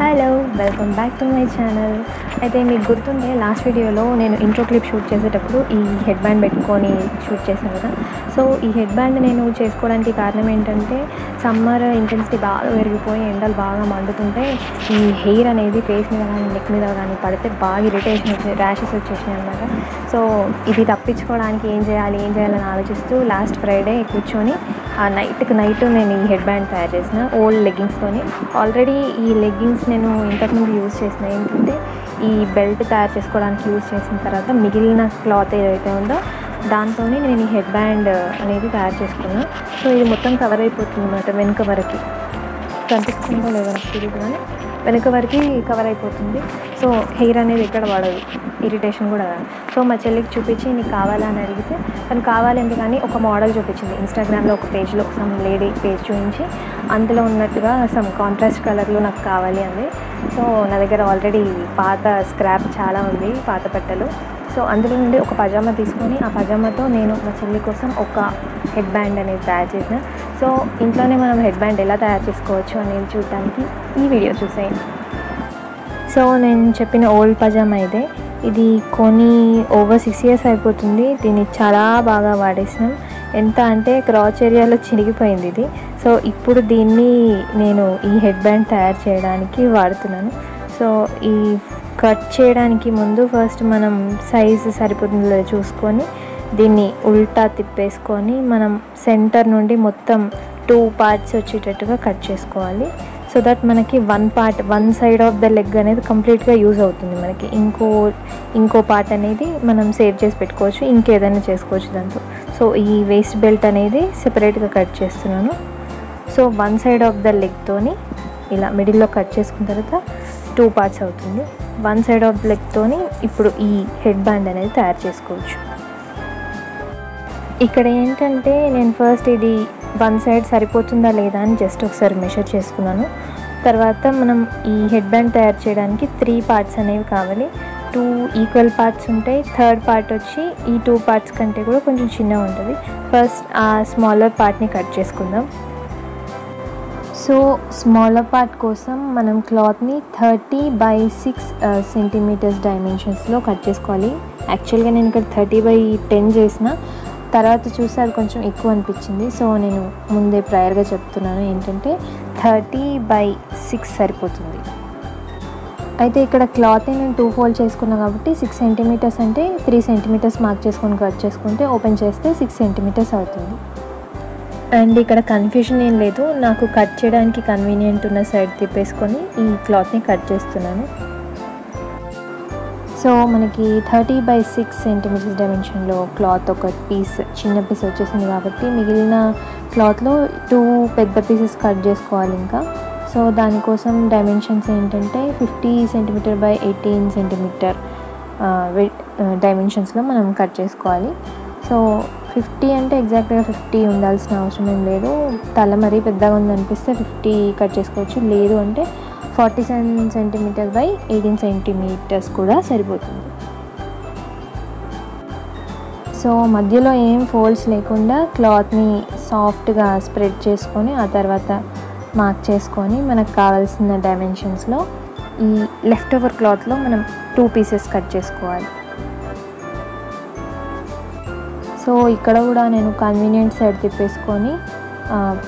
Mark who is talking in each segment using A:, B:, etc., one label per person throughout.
A: Hello welcome back to my channel. అయితే మీకు గుర్తుండే లాస్ట్ వీడియోలో నేను ఇంట్రో క్లిప్ షూట్ చేసేటప్పుడు ఈ హెడ్ బ్యాండ్ పెట్టుకొని షూట్ చేశాను కదా. సో ఈ హెడ్ బ్యాండ్ నేను చేసుకోవడానికి కారణం ఏంటంటే సమ్మర్ ఇంటెన్సిటీ బాగా పెరిగిపోయి ఎండలు బాగా మండుతుంటే ఈ హెయిర్ అనేది ఫేస్ మీద కానీ నెక్ మీద కానీ పడితే బాగా ఇరిటేషన్ వచ్చి ర్యాషెస్ వచ్చేసినాయి అనమాట. సో ఇది తప్పించుకోవడానికి ఏం చేయాలని ఆలోచిస్తూ లాస్ట్ ఫ్రైడే కూర్చొని ఆ నైట్ నేను ఈ హెడ్ బ్యాండ్ తయారు చేసిన ఓల్డ్ లెగ్గింగ్స్తోని. ఆల్రెడీ ఈ లెగ్గింగ్స్ నేను ఇంతకుముందు యూజ్ చేసిన ఏంటంటే ఈ బెల్ట్ తయారు చేసుకోవడానికి యూజ్ చేసిన తర్వాత మిగిలిన క్లాత్ ఏదైతే ఉందో దాంతో నేను ఈ హెడ్ బ్యాండ్ అనేది తయారు చేసుకున్నాను. సో ఇది మొత్తం కవర్ అయిపోతుంది అన్నమాట. వెనుక వరకు కనిపిస్తుందో లేదో నాకు తెలియదు కానీ వెనుక వరకు కవర్ అయిపోతుంది. సో హెయిర్ అనేది ఎక్కడ పడదు, ఇరిటేషన్ కూడా కాదు. సో మా చెల్లికి చూపించి నీకు కావాలా అని అడిగితే తను కావాలి ఎందుకని ఒక మోడల్ చూపించింది. ఇన్స్టాగ్రామ్లో ఒక పేజ్లో సమ్ లేడీ పేజ్ చూపించి అందులో ఉన్నట్టుగా సమ్ కాంట్రాస్ట్ కలర్లో నాకు కావాలి అంది. సో నా దగ్గర ఆల్రెడీ పాత స్క్రాప్ చాలా ఉంది, పాత బట్టలు. సో అందులో నుండి ఒక పజామా తీసుకొని ఆ పజామాతో నేను మా చెల్లి కోసం ఒక హెడ్ బ్యాండ్ అనేది తయారు చేసిన. సో ఇంట్లోనే మనం హెడ్ బ్యాండ్ ఎలా తయారు చేసుకోవచ్చు అనేది చూడటానికి ఈ వీడియో చూసేయండి. సో నేను చెప్పిన ఓల్డ్ పజామా ఇది కొని ఓవర్ 6 years అయిపోతుంది. దీన్ని చాలా బాగా వాడేసినాం. ఎంత అంటే క్రాచ్ ఏరియాలో చిరిగిపోయింది ఇది. సో ఇప్పుడు దీన్ని నేను ఈ హెడ్ బ్యాండ్ తయారు చేయడానికి వాడుతున్నాను. సో ఈ కట్ చేయడానికి ముందు ఫస్ట్ మనం సైజు సరిపోతుందో చూసుకొని దీన్ని ఉల్టా తిప్పేసుకొని మనం సెంటర్ నుండి మొత్తం 2 parts వచ్చేటట్టుగా కట్ చేసుకోవాలి. సో దట్ మనకి one side of the leg అనేది కంప్లీట్గా యూజ్ అవుతుంది. మనకి ఇంకో పార్ట్ అనేది మనం సేవ్ చేసి పెట్టుకోవచ్చు, ఇంకేదైనా చేసుకోవచ్చు దాంతో. సో ఈ వేస్ట్ బెల్ట్ అనేది సెపరేట్గా కట్ చేస్తున్నాను. So one side of the లెగ్తోని ఇలా మిడిల్లో కట్ చేసుకున్న తర్వాత 2 parts అవుతుంది. వన్ సైడ్ ఆఫ్ ద లెగ్తోని ఇప్పుడు ఈ హెడ్ బ్యాండ్ అనేది తయారు చేసుకోవచ్చు. ఇక్కడ ఏంటంటే నేను ఫస్ట్ ఇది వన్ సైడ్ సరిపోతుందా లేదా అని జస్ట్ ఒకసారి మెషర్ చేసుకున్నాను. తర్వాత మనం ఈ హెడ్ బ్యాండ్ తయారు చేయడానికి 3 parts అనేవి కావాలి. 2 equal parts ఉంటాయి. థర్డ్ పార్ట్ వచ్చి ఈ 2 parts కంటే కూడా కొంచెం చిన్నగా ఉంటుంది. ఫస్ట్ ఆ స్మాలర్ పార్ట్ని కట్ చేసుకుందాం. సో స్మాలర్ పార్ట్ కోసం మనం క్లాత్ని 30/6 centimeters డైమెన్షన్స్లో కట్ చేసుకోవాలి. యాక్చువల్గా నేను ఇక్కడ 30/10 చేసిన, తర్వాత చూస్తే అది కొంచెం ఎక్కువ అనిపించింది. సో నేను ముందే ప్రయర్గా చెప్తున్నాను ఏంటంటే 30/6 సరిపోతుంది. అయితే ఇక్కడ క్లాత్ని నేను 2 fold చేసుకున్నాను కాబట్టి 6 centimeters అంటే 3 centimeters మార్క్ చేసుకొని కట్ చేసుకుంటే ఓపెన్ చేస్తే 6 centimeters అవుతుంది. అండ్ ఇక్కడ కన్ఫ్యూజన్ ఏం లేదు, నాకు కట్ చేయడానికి కన్వీనియంట్ ఉన్న సైడ్ తిప్పేసుకొని ఈ క్లాత్ని కట్ చేస్తున్నాను. సో మనకి 30/6 centimeters డైమెన్షన్లో క్లాత్ ఒక చిన్న పీస్ వచ్చేసింది కాబట్టి మిగిలిన క్లాత్లో 2 పెద్ద పీసెస్ కట్ చేసుకోవాలి ఇంకా. సో దానికోసం డైమెన్షన్స్ ఏంటంటే 50 cm/18 cm డైమెన్షన్స్లో మనం కట్ చేసుకోవాలి. సో 50 అంటే ఎగ్జాక్ట్గా 50 ఉండాల్సిన అవసరం ఏం లేదు. తల మరీ పెద్దగా ఉందనిపిస్తే 50 కట్ చేసుకోవచ్చు, లేదు అంటే 47 cm/18 cm కూడా సరిపోతుంది. సో మధ్యలో ఏం ఫోల్డ్స్ లేకుండా క్లాత్ని సాఫ్ట్గా స్ప్రెడ్ చేసుకొని ఆ తర్వాత మార్క్ చేసుకొని మనకు కావాల్సిన డైమెన్షన్స్లో ఈ లెఫ్ట్ ఓవర్ క్లాత్లో మనం 2 pieces కట్ చేసుకోవాలి. సో ఇక్కడ కూడా నేను కన్వీనియంట్ సైడ్ తిప్పేసుకొని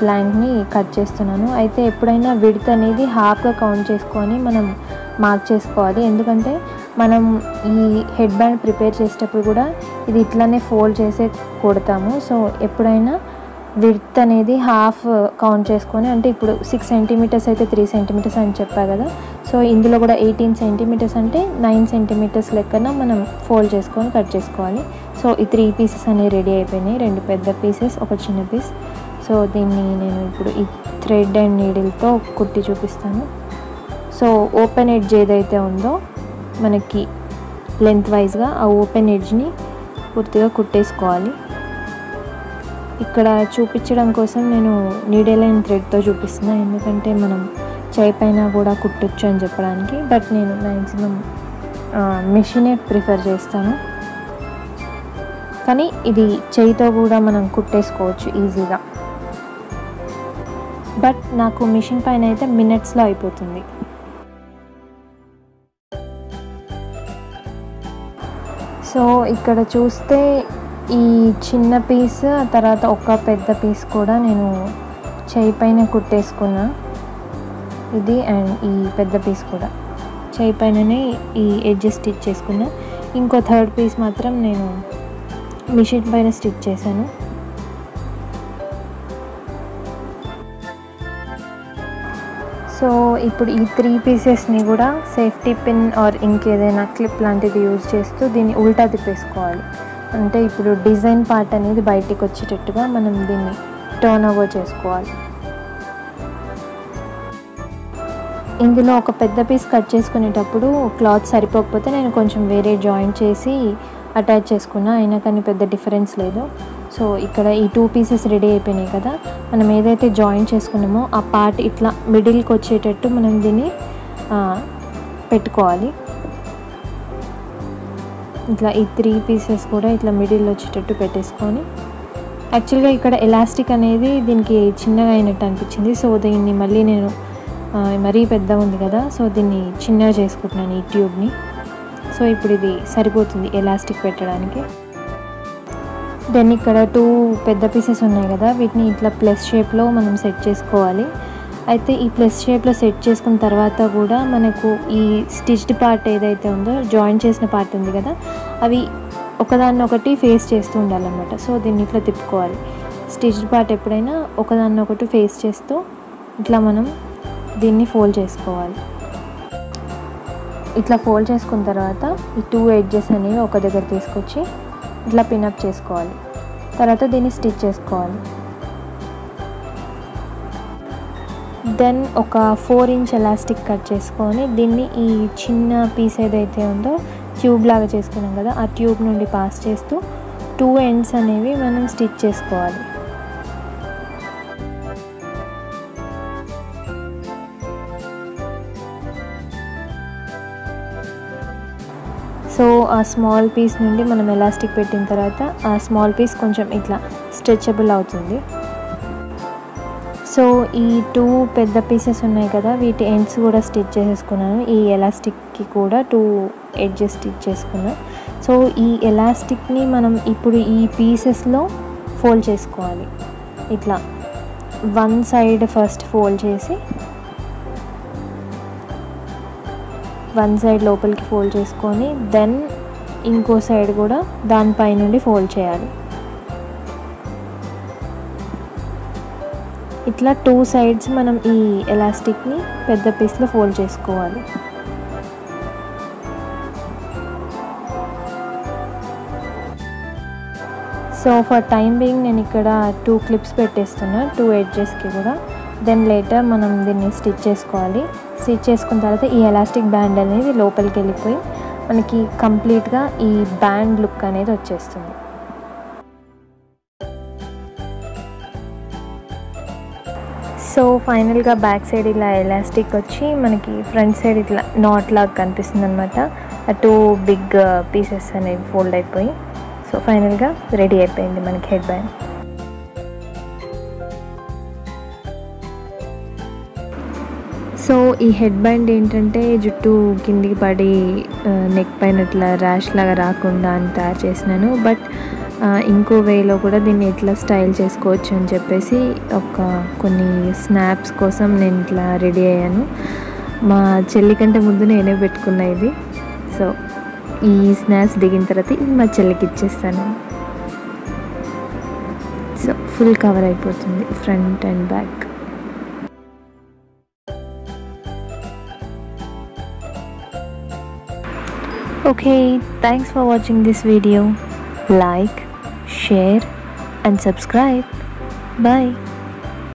A: ప్లాంక్ని కట్ చేస్తున్నాను. అయితే ఎప్పుడైనా విడ్త్ అనేది హాఫ్గా కౌంట్ చేసుకొని మనం మార్క్ చేసుకోవాలి. ఎందుకంటే మనం ఈ హెడ్ బ్యాండ్ ప్రిపేర్ చేసేటప్పుడు కూడా ఇది ఇట్లానే ఫోల్డ్ చేసే కొడతాము. సో ఎప్పుడైనా విడ్త్ అనేది హాఫ్ కౌంట్ చేసుకొని, అంటే ఇప్పుడు 6 centimeters అయితే 3 centimeters అని చెప్పా కదా. సో ఇందులో కూడా 18 centimeters అంటే 9 centimeters లెక్కన మనం ఫోల్డ్ చేసుకొని కట్ చేసుకోవాలి. సో ఈ 3 pieces అనేవి రెడీ అయిపోయినాయి. 2 పెద్ద పీసెస్, ఒక చిన్న పీస్. సో దీన్ని నేను ఇప్పుడు ఈ థ్రెడ్ అండ్ నీడిల్తో కుట్టి చూపిస్తాను. సో ఓపెన్ ఎడ్జ్ ఏదైతే ఉందో మనకి లెంత్ వైజ్గా ఆ ఓపెన్ ఎడ్జ్ని పూర్తిగా కుట్టేసుకోవాలి. ఇక్కడ చూపించడం కోసం నేను నీడిల్ అండ్ థ్రెడ్తో చూపిస్తున్నాను, ఎందుకంటే మనం చేయి పైన కూడా కుట్టొచ్చు అని చెప్పడానికి. బట్ నేను మ్యాక్సిమం మెషినే ప్రిఫర్ చేస్తాను, కానీ ఇది చేయితో కూడా మనం కుట్టేసుకోవచ్చు ఈజీగా. బట్ నాకు మిషన్ పైన అయితే మినిట్స్లో అయిపోతుంది. సో ఇక్కడ చూస్తే ఈ చిన్న పీస్ తర్వాత ఒక పెద్ద పీస్ కూడా నేను చేయి పైన కుట్టేసుకున్నా. ఇది అండ్ ఈ పెద్ద పీస్ కూడా చేయి పైననే ఈ ఎడ్జెస్ స్టిచ్ చేసుకున్నా. ఇంకో థర్డ్ పీస్ మాత్రం నేను మిషన్ పైన స్టిచ్ చేశాను. సో ఇప్పుడు ఈ 3 పీసెస్ని కూడా సేఫ్టీ పిన్ ఆర్ ఇంకేదైనా క్లిప్ లాంటిది యూజ్ చేస్తూ దీన్ని ఉల్టా తిప్పేసుకోవాలి. అంటే ఇప్పుడు డిజైన్ పార్ట్ అనేది బయటికి వచ్చేటట్టుగా మనం దీన్ని టర్న్ ఓవర్ చేసుకోవాలి. ఇందులో ఒక పెద్ద పీస్ కట్ చేసుకునేటప్పుడు క్లాత్ సరిపోకపోతే నేను కొంచెం వేరే జాయింట్ చేసి అటాచ్ చేసుకున్నా, అయినా కానీ పెద్ద డిఫరెన్స్ లేదు. సో ఇక్కడ ఈ 2 పీసెస్ రెడీ అయిపోయినాయి కదా. మనం ఏదైతే జాయింట్ చేసుకున్నామో ఆ పార్ట్ ఇట్లా మిడిల్కి వచ్చేటట్టు మనం దీన్ని పెట్టుకోవాలి. ఇట్లా ఈ 3 పీసెస్ కూడా ఇట్లా మిడిల్ వచ్చేటట్టు పెట్టేసుకొని, యాక్చువల్గా ఇక్కడ ఎలాస్టిక్ అనేది దీనికి చిన్నగా అయినట్టు అనిపించింది. సో దీన్ని మళ్ళీ నేను మరీ పెద్దగా ఉంది కదా, సో దీన్ని చిన్నగా చేసుకుంటున్నాను ఈ ట్యూబ్ని. సో ఇప్పుడు ఇది సరిపోతుంది ఎలాస్టిక్ పెట్టడానికి. దెన్ ఇక్కడ 2 పెద్ద పీసెస్ ఉన్నాయి కదా, వీటిని ఇట్లా ప్లస్ షేప్లో మనం సెట్ చేసుకోవాలి. అయితే ఈ ప్లస్ షేప్లో సెట్ చేసుకున్న తర్వాత కూడా మనకు ఈ స్టిచ్డ్ పార్ట్ ఏదైతే ఉందో, జాయిన్ చేసిన పార్ట్ ఉంది కదా, అవి ఒకదాన్నొకటి ఫేస్ చేస్తూ ఉండాలన్నమాట. సో దీన్ని ఇట్లా తిప్పుకోవాలి. స్టిచ్డ్ పార్ట్ ఎప్పుడైనా ఒకదాన్నొకటి ఫేస్ చేస్తూ ఇట్లా మనం దీన్ని ఫోల్డ్ చేసుకోవాలి. ఇట్లా ఫోల్డ్ చేసుకున్న తర్వాత ఈ 2 ఎడ్జెస్ అనేవి ఒక దగ్గర తీసుకొచ్చి ఇట్లా పిన్అప్ చేసుకోవాలి. తర్వాత దీన్ని స్టిచ్ చేసుకోవాలి. దెన్ ఒక 4 ఇంచ్ ఎలాస్టిక్ కట్ చేసుకొని దీన్ని ఈ చిన్న పీస్ ఏదైతే ఉందో ట్యూబ్ లాగా చేసుకున్నాం కదా, ఆ ట్యూబ్ నుండి పాస్ చేస్తూ 2 ఎండ్స్ అనేవి మనం స్టిచ్ చేసుకోవాలి. సో ఆ స్మాల్ పీస్ నుండి మనం ఎలాస్టిక్ పెట్టిన తర్వాత ఆ స్మాల్ పీస్ కొంచెం ఇట్లా స్ట్రెచబుల్ అవుతుంది. సో ఈ 2 పెద్ద పీసెస్ ఉన్నాయి కదా, వీటి ఎండ్స్ కూడా స్టిచ్ చేసేసుకున్నాను. ఈ ఎలాస్టిక్కి కూడా 2 ఎడ్జెస్ స్టిచ్ చేసుకున్నాను. సో ఈ ఎలాస్టిక్ని మనం ఇప్పుడు ఈ పీసెస్లో ఫోల్డ్ చేసుకోవాలి. ఇట్లా వన్ సైడ్ ఫస్ట్ ఫోల్డ్ చేసి వన్ సైడ్ లోపలికి ఫోల్డ్ చేసుకొని దెన్ ఇంకో సైడ్ కూడా దానిపై నుండి ఫోల్డ్ చేయాలి. ఇట్లా 2 సైడ్స్ మనం ఈ ఎలాస్టిక్ని పెద్ద పీస్లో ఫోల్డ్ చేసుకోవాలి. సో ఫర్ టైం బీయింగ్ నేను ఇక్కడ 2 క్లిప్స్ పెట్టేస్తున్నా 2 ఎడ్జెస్కి కూడా. దెన్ లేటర్ మనం దీన్ని స్టిచ్ చేసుకోవాలి. స్టిచ్ చేసుకున్న తర్వాత ఈ ఎలాస్టిక్ బ్యాండ్ అనేది లోపలికి వెళ్ళిపోయి మనకి కంప్లీట్గా ఈ బ్యాండ్ లుక్ అనేది వచ్చేస్తుంది. సో ఫైనల్గా బ్యాక్ సైడ్ ఇలా ఎలాస్టిక్ వచ్చి మనకి ఫ్రంట్ సైడ్ ఇట్లా నాట్ లాగా కనిపిస్తుంది అనమాట. ఆ 2 బిగ్ పీసెస్ అనేవి ఫోల్డ్ అయిపోయి సో ఫైనల్గా రెడీ అయిపోయింది మనకి హెడ్ బ్యాండ్. సో ఈ హెడ్ బ్యాండ్ ఏంటంటే జుట్టు కిందికి పడి నెక్ పైన ఇట్లా ర్యాష్ లాగా రాకుండా అని తయారు చేసినాను. బట్ ఇంకో వేలో కూడా దీన్ని ఎట్లా స్టైల్ చేసుకోవచ్చు అని చెప్పేసి కొన్ని స్నాప్స్ కోసం నేను ఇట్లా రెడీ అయ్యాను. మా చెల్లి కంటే ముందు నేనే పెట్టుకున్నా ఇది. సో ఈ స్నాప్స్ దిగిన తర్వాత ఇది మా చెల్లికి ఇచ్చేస్తాను. సో ఫుల్ కవర్ అయిపోతుంది front and back. Okay, thanks for watching this video. Like, share and subscribe. Bye.